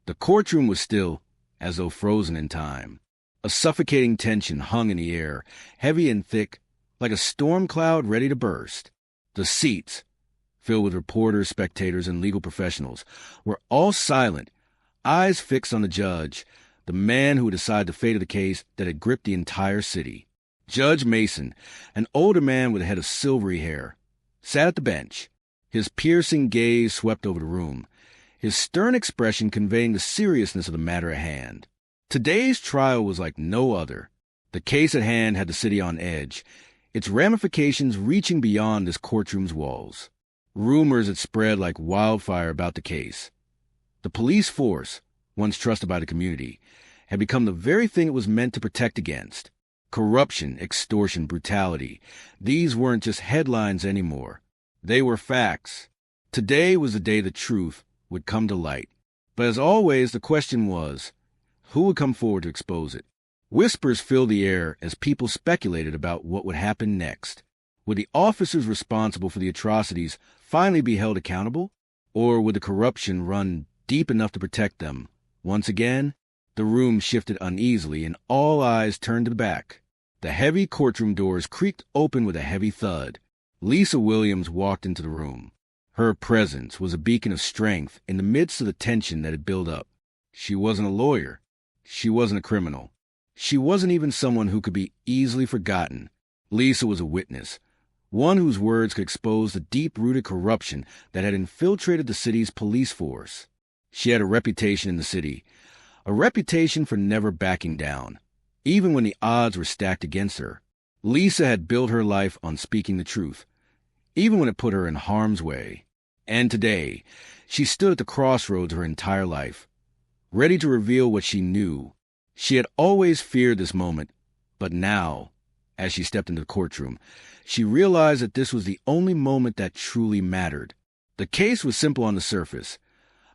The courtroom was still, as though frozen in time. A suffocating tension hung in the air, heavy and thick, like a storm cloud ready to burst. The seats, filled with reporters, spectators, and legal professionals, were all silent, eyes fixed on the judge, the man who would decide the fate of the case that had gripped the entire city. Judge Mason, an older man with a head of silvery hair, sat at the bench. His piercing gaze swept over the room, his stern expression conveying the seriousness of the matter at hand. Today's trial was like no other. The case at hand had the city on edge, its ramifications reaching beyond this courtroom's walls. Rumors had spread like wildfire about the case. The police force, once trusted by the community, had become the very thing it was meant to protect against. Corruption, extortion, brutality. These weren't just headlines anymore. They were facts. Today was the day the truth would come to light. But as always, the question was, who would come forward to expose it? Whispers filled the air as people speculated about what would happen next. Would the officers responsible for the atrocities finally be held accountable? Or would the corruption run deep enough to protect them? Once again, the room shifted uneasily and all eyes turned to the back. The heavy courtroom doors creaked open with a heavy thud. Lisa Williams walked into the room. Her presence was a beacon of strength in the midst of the tension that had built up. She wasn't a lawyer. She wasn't a criminal. She wasn't even someone who could be easily forgotten. Lisa was a witness, one whose words could expose the deep-rooted corruption that had infiltrated the city's police force. She had a reputation in the city, a reputation for never backing down, even when the odds were stacked against her. Lisa had built her life on speaking the truth, even when it put her in harm's way. And today, she stood at the crossroads of her entire life, ready to reveal what she knew. She had always feared this moment, but now, as she stepped into the courtroom, she realized that this was the only moment that truly mattered. The case was simple on the surface.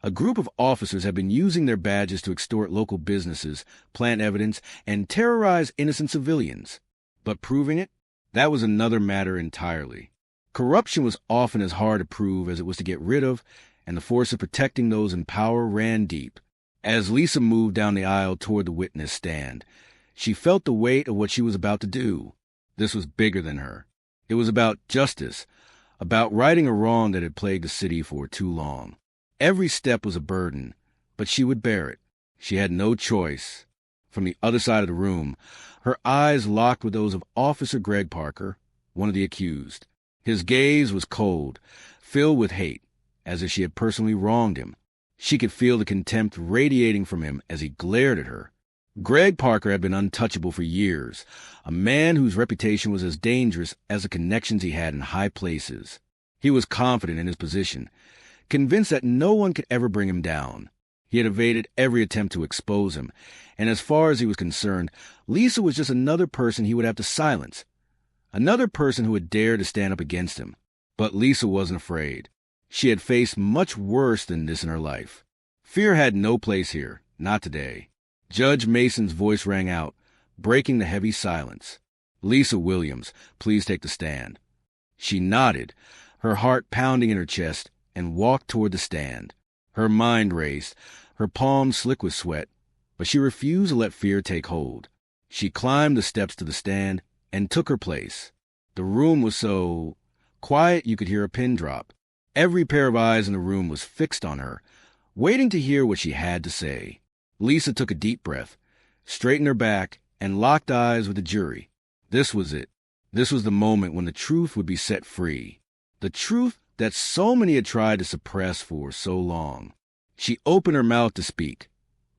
A group of officers had been using their badges to extort local businesses, plant evidence, and terrorize innocent civilians. But proving it? That was another matter entirely. Corruption was often as hard to prove as it was to get rid of, and the force of protecting those in power ran deep. As Lisa moved down the aisle toward the witness stand, she felt the weight of what she was about to do. This was bigger than her. It was about justice, about righting a wrong that had plagued the city for too long. Every step was a burden, but she would bear it. She had no choice. From the other side of the room, her eyes locked with those of Officer Greg Parker, one of the accused. His gaze was cold, filled with hate, as if she had personally wronged him. She could feel the contempt radiating from him as he glared at her. Greg Parker had been untouchable for years, a man whose reputation was as dangerous as the connections he had in high places. He was confident in his position, convinced that no one could ever bring him down. He had evaded every attempt to expose him, and as far as he was concerned, Lisa was just another person he would have to silence, another person who would dare to stand up against him. But Lisa wasn't afraid. She had faced much worse than this in her life. Fear had no place here, not today. Judge Mason's voice rang out, breaking the heavy silence. "Lisa Williams, please take the stand." She nodded, her heart pounding in her chest, and walked toward the stand. Her mind raced, her palms slick with sweat, but she refused to let fear take hold. She climbed the steps to the stand and took her place. The room was so quiet you could hear a pin drop. Every pair of eyes in the room was fixed on her, waiting to hear what she had to say. Lisa took a deep breath, straightened her back, and locked eyes with the jury. This was it. This was the moment when the truth would be set free. The truth that so many had tried to suppress for so long. She opened her mouth to speak,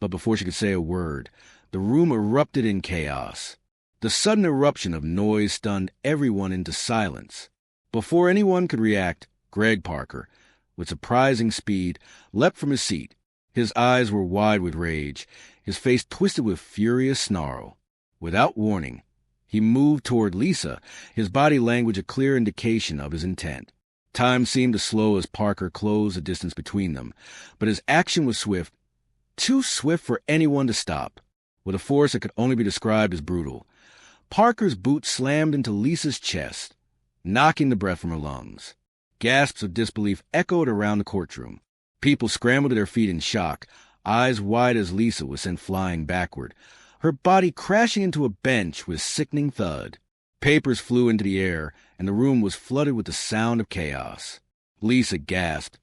but before she could say a word, the room erupted in chaos. The sudden eruption of noise stunned everyone into silence. Before anyone could react, Greg Parker, with surprising speed, leapt from his seat. His eyes were wide with rage, his face twisted with furious snarl. Without warning, he moved toward Lisa, his body language a clear indication of his intent. Time seemed to slow as Parker closed the distance between them, but his action was swift, too swift for anyone to stop. With a force that could only be described as brutal, Parker's boot slammed into Lisa's chest, knocking the breath from her lungs. Gasps of disbelief echoed around the courtroom. People scrambled to their feet in shock, eyes wide as Lisa was sent flying backward, her body crashing into a bench with sickening thud. Papers flew into the air, and the room was flooded with the sound of chaos. Lisa gasped,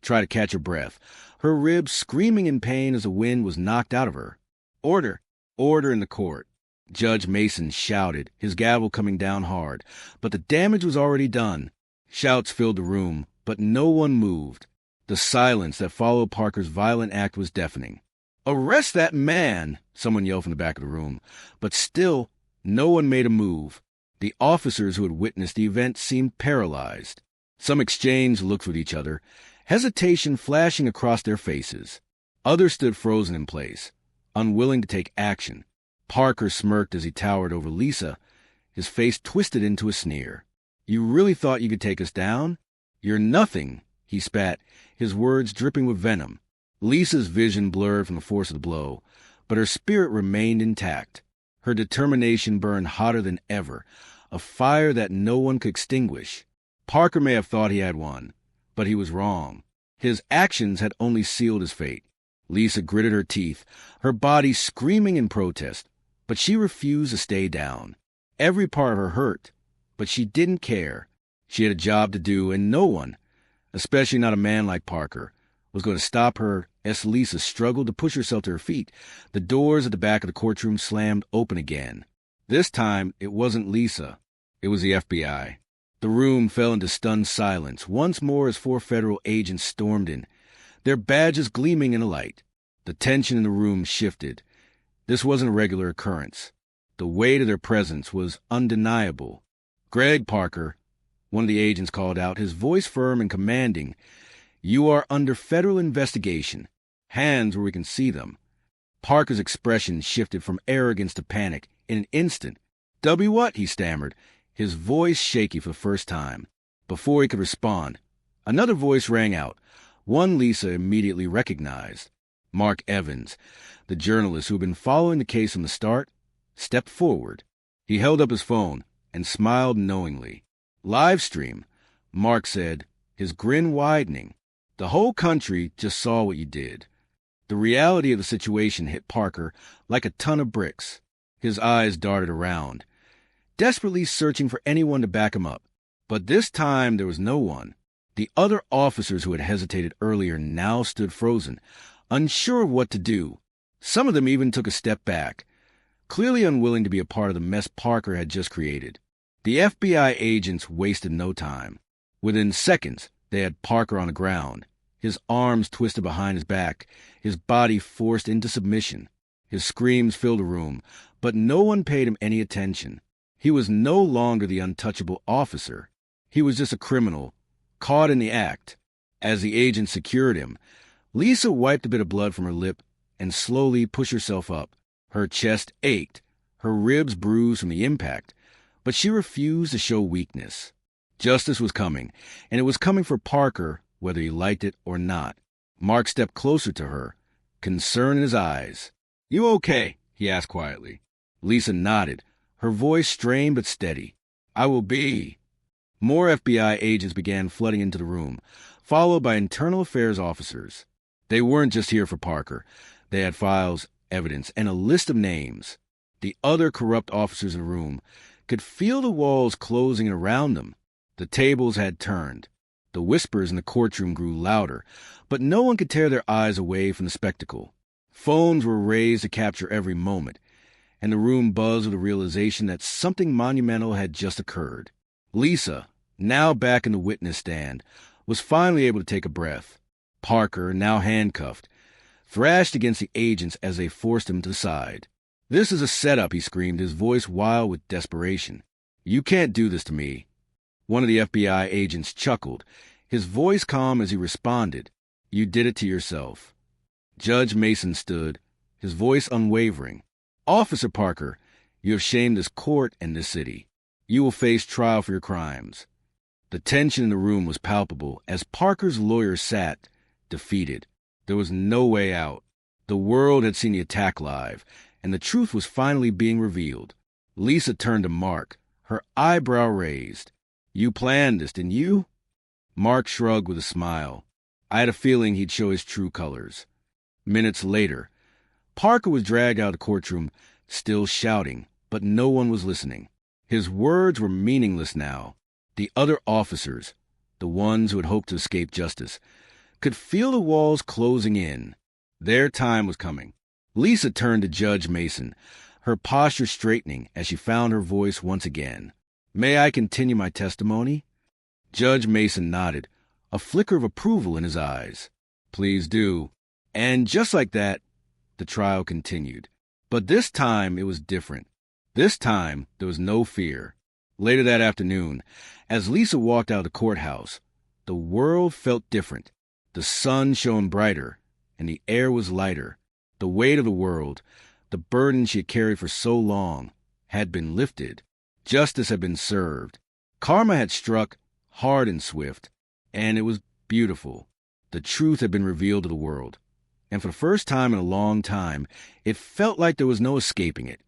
tried to catch her breath, her ribs screaming in pain as the wind was knocked out of her. "Order! Order in the court!" Judge Mason shouted, his gavel coming down hard, but the damage was already done. Shouts filled the room, but no one moved. The silence that followed Parker's violent act was deafening. "Arrest that man!" someone yelled from the back of the room, but still no one made a move. The officers who had witnessed the event seemed paralyzed. Some exchanged looks with each other, hesitation flashing across their faces. Others stood frozen in place, unwilling to take action. Parker smirked as he towered over Lisa, his face twisted into a sneer. "You really thought you could take us down? You're nothing," he spat, his words dripping with venom. Lisa's vision blurred from the force of the blow, but her spirit remained intact. Her determination burned hotter than ever, a fire that no one could extinguish. Parker may have thought he had won, but he was wrong. His actions had only sealed his fate. Lisa gritted her teeth, her body screaming in protest, but she refused to stay down. Every part of her hurt, but she didn't care. She had a job to do, and no one, especially not a man like Parker, was going to stop her as Lisa struggled to push herself to her feet. The doors at the back of the courtroom slammed open again. This time, it wasn't Lisa. It was the FBI. The room fell into stunned silence once more as 4 federal agents stormed in, their badges gleaming in the light. The tension in the room shifted. This wasn't a regular occurrence. The weight of their presence was undeniable. "Greg Parker," one of the agents called out, his voice firm and commanding, "you are under federal investigation. Hands where we can see them." Parker's expression shifted from arrogance to panic in an instant. "W what?" he stammered, his voice shaky for the first time. Before he could respond, another voice rang out, one Lisa immediately recognized. Mark Evans, the journalist who had been following the case from the start, stepped forward. He held up his phone and smiled knowingly. "Live stream," Mark said, his grin widening. "The whole country just saw what you did." The reality of the situation hit Parker like a ton of bricks. His eyes darted around, desperately searching for anyone to back him up. But this time there was no one. The other officers who had hesitated earlier now stood frozen, unsure of what to do. Some of them even took a step back, clearly unwilling to be a part of the mess Parker had just created. The FBI agents wasted no time. Within seconds, they had Parker on the ground, his arms twisted behind his back, his body forced into submission. His screams filled the room, but no one paid him any attention. He was no longer the untouchable officer. He was just a criminal, caught in the act. As the agent secured him, Lisa wiped a bit of blood from her lip and slowly pushed herself up. Her chest ached, her ribs bruised from the impact, but she refused to show weakness. Justice was coming, and it was coming for Parker, whether he liked it or not. Mark stepped closer to her, concern in his eyes. "You okay?" he asked quietly. Lisa nodded, her voice strained but steady. "I will be." More FBI agents began flooding into the room, followed by internal affairs officers. They weren't just here for Parker. They had files, evidence, and a list of names. The other corrupt officers in the room could feel the walls closing around them. The tables had turned. The whispers in the courtroom grew louder, but no one could tear their eyes away from the spectacle. Phones were raised to capture every moment, and the room buzzed with the realization that something monumental had just occurred. Lisa, now back in the witness stand, was finally able to take a breath. Parker, now handcuffed, thrashed against the agents as they forced him to the side. "This is a setup," he screamed, his voice wild with desperation. "You can't do this to me." One of the FBI agents chuckled, his voice calm as he responded, "You did it to yourself." Judge Mason stood, his voice unwavering. "Officer Parker, you have shamed this court and this city. You will face trial for your crimes." The tension in the room was palpable as Parker's lawyer sat, defeated. There was no way out. The world had seen the attack live, and the truth was finally being revealed. Lisa turned to Mark, her eyebrow raised. "You planned this, didn't you?" Mark shrugged with a smile. "I had a feeling he'd show his true colors." Minutes later, Parker was dragged out of the courtroom, still shouting, but no one was listening. His words were meaningless now. The other officers, the ones who had hoped to escape justice, could feel the walls closing in. Their time was coming. Lisa turned to Judge Mason, her posture straightening as she found her voice once again. "May I continue my testimony?" Judge Mason nodded, a flicker of approval in his eyes. "Please do." And just like that, the trial continued. But this time it was different. This time there was no fear. Later that afternoon, as Lisa walked out of the courthouse, the world felt different. The sun shone brighter, and the air was lighter. The weight of the world, the burden she had carried for so long, had been lifted. Justice had been served. Karma had struck, hard and swift, and it was beautiful. The truth had been revealed to the world. And for the first time in a long time, it felt like there was no escaping it.